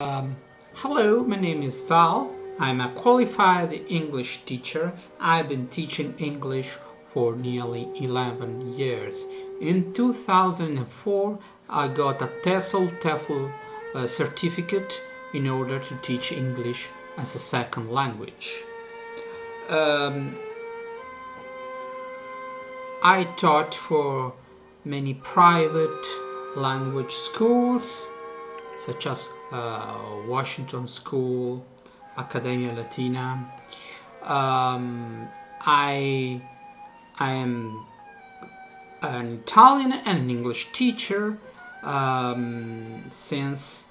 Hello, my name is Val. I'm a qualified English teacher. I've been teaching English for nearly 11 years. In 2004, I got a TESOL certificate in order to teach English as a second language. I taught for many private language schools, such as Washington School, Accademia Latina. I am an Italian and English teacher since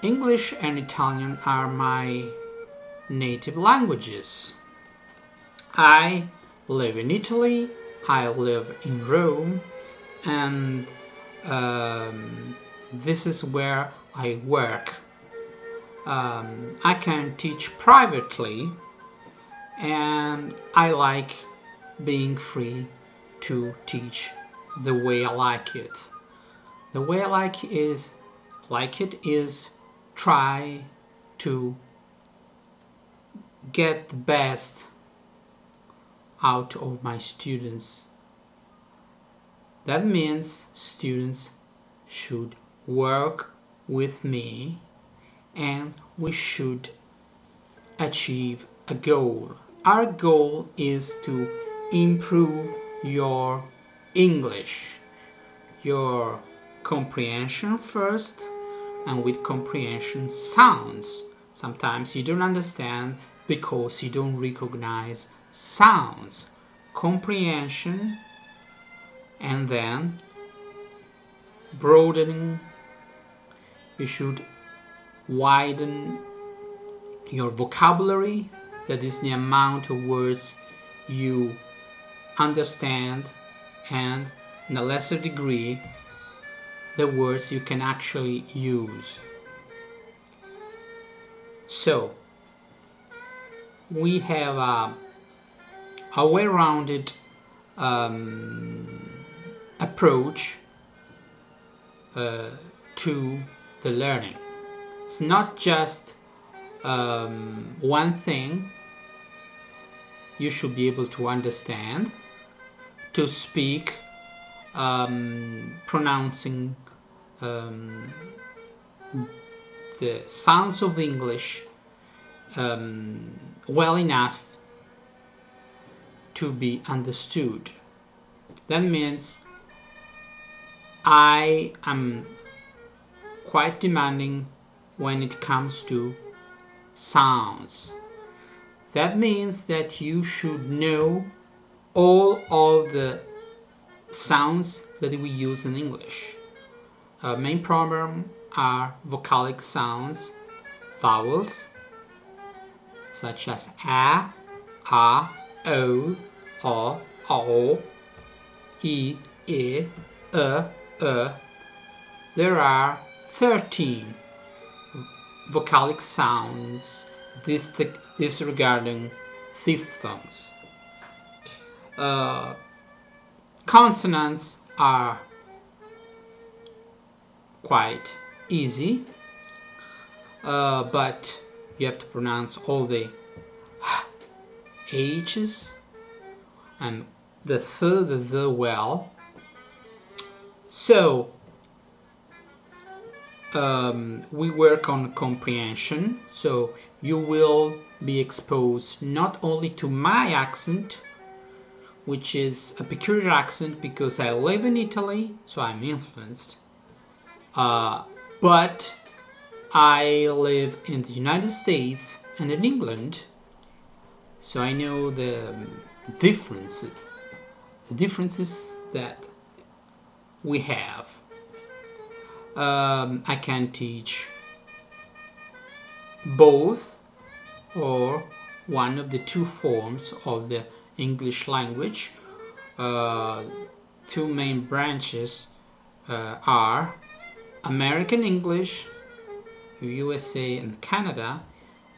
English and Italian are my native languages. I live in Italy, I live in Rome, and this is where I work. I can teach privately, and I like being free to teach the way I like it. The way I like it is try to get the best out of my students. That means students should work with me and we should achieve a goal. Our goal is to improve your English, your comprehension first, and with comprehension sounds. Sometimes you don't understand because you don't recognize sounds. Comprehension, and then broadening. You should widen your vocabulary, that is the amount of words you understand, and in a lesser degree the words you can actually use. So we have a well-rounded approach to the learning. It's not just one thing. You should be able to understand, to speak, pronouncing the sounds of English well enough to be understood. That means I am quite demanding when it comes to sounds. That means that you should know all of the sounds that we use in English. Our main problem are vocalic sounds, vowels, such as a, o, e, e, There are 13 vocalic sounds disregarding diphthongs. Consonants are quite easy, but you have to pronounce all the H's and the well. So we work on comprehension, so you will be exposed not only to my accent, which is a peculiar accent because I live in Italy, so I'm influenced, but I live in the United States and in England, so I know the differences that we have. I can teach both or one of the two forms of the English language. Two main branches are American English, USA and Canada,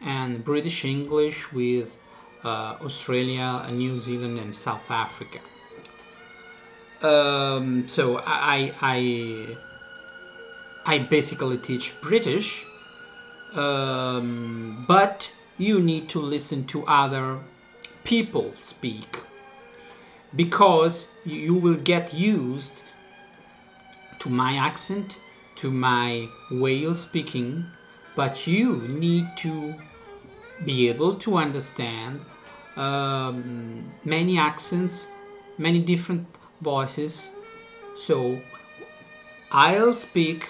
and British English with Australia, New Zealand and South Africa. So I basically teach British, but you need to listen to other people speak, because you will get used to my accent, to my way of speaking, but you need to be able to understand many accents, many different voices. So I'll speak,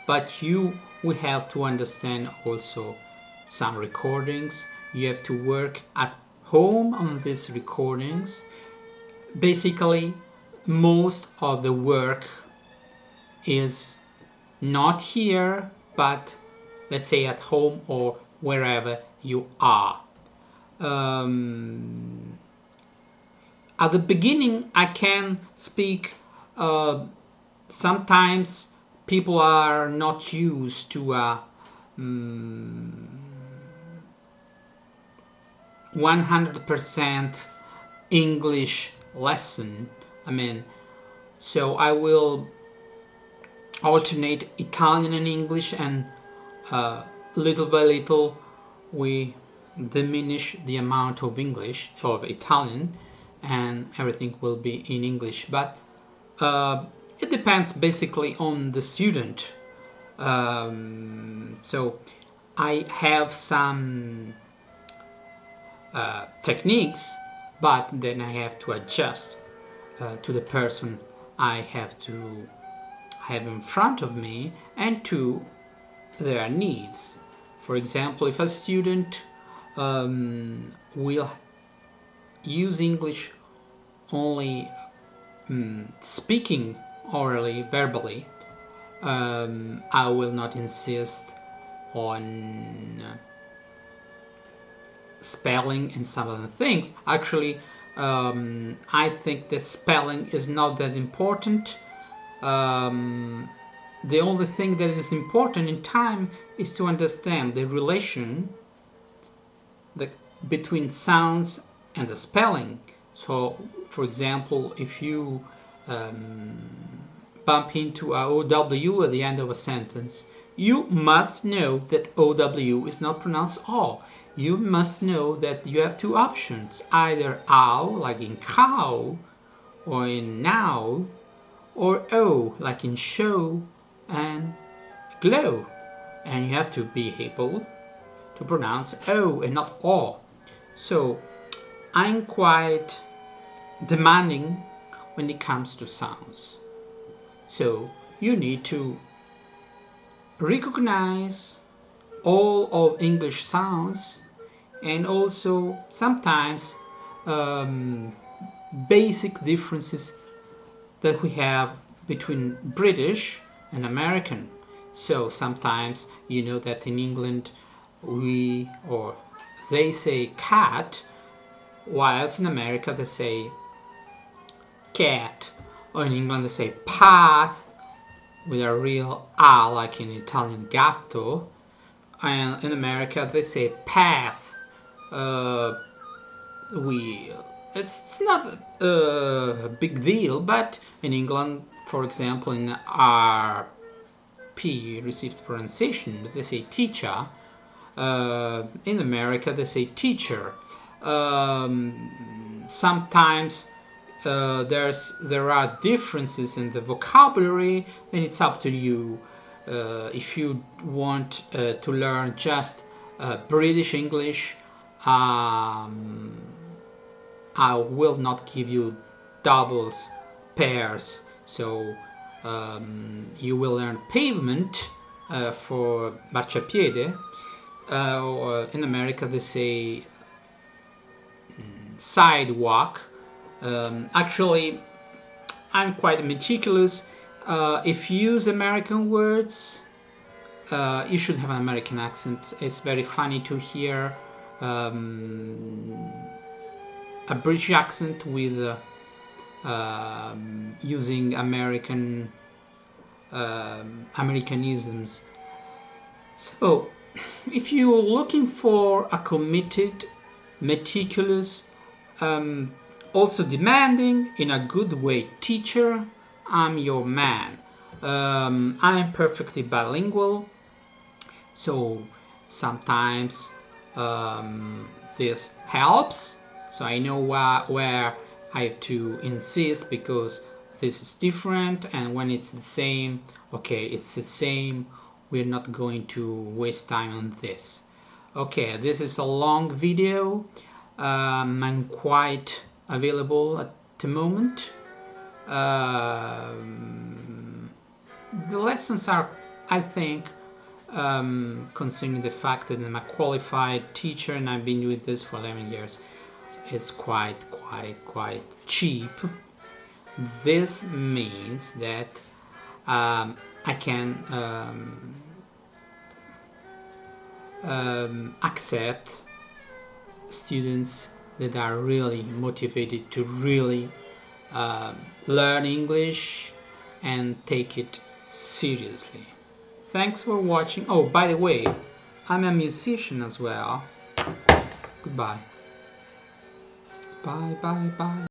but you will have to understand also some recordings. You have to work at home on these recordings. Basically, most of the work is not here, but let's say at home or wherever you are. At the beginning, I can speak. Sometimes people are not used to a 100% English lesson. So I will alternate Italian and English, and little by little we diminish the amount of Italian, and everything will be in English. But it depends basically on the student. So I have some techniques, but then I have to adjust to the person I have to have in front of me and to their needs. For example, if a student will use English only speaking orally, verbally, I will not insist on spelling and some other things. Actually, I think that spelling is not that important. The only thing that is important in time is to understand the relation between sounds and the spelling. So, for example, if you bump into a OW at the end of a sentence, you must know that OW is not pronounced O. You must know that you have two options, either OW, like in cow, or in now, or O, like in show and glow. And you have to be able to pronounce O and not O. So I'm quite demanding when it comes to sounds. So you need to recognize all of English sounds, and also sometimes basic differences that we have between British and American. So sometimes you know that in England they say cat, whilst in America they say cat, or in England they say path with a real A, like in Italian gatto, and in America they say path. It's not a big deal, but in England, for example, in RP, received pronunciation, they say teacher. In America they say teacher. Sometimes there are differences in the vocabulary, and it's up to you. If you want to learn just British English, I will not give you doubles, pairs. So you will learn pavement for marciapiede. In America they say sidewalk. Actually, I'm quite meticulous. If you use American words, you should have an American accent. It's very funny to hear a British accent with using Americanisms. So, if you're looking for a committed, meticulous, also demanding, in a good way teacher, I'm your man. I'm perfectly bilingual. So sometimes this helps, so I know where I have to insist because this is different, and when it's the same, okay, it's the same, we're not going to waste time on this. Okay, this is a long video. I'm quite available at the moment. The lessons are, I think, considering the fact that I'm a qualified teacher and I've been doing this for 11 years, it's quite cheap. This means that I can accept students that are really motivated to really learn English and take it seriously. Thanks for watching. Oh, by the way, I'm a musician as well. Goodbye. Bye.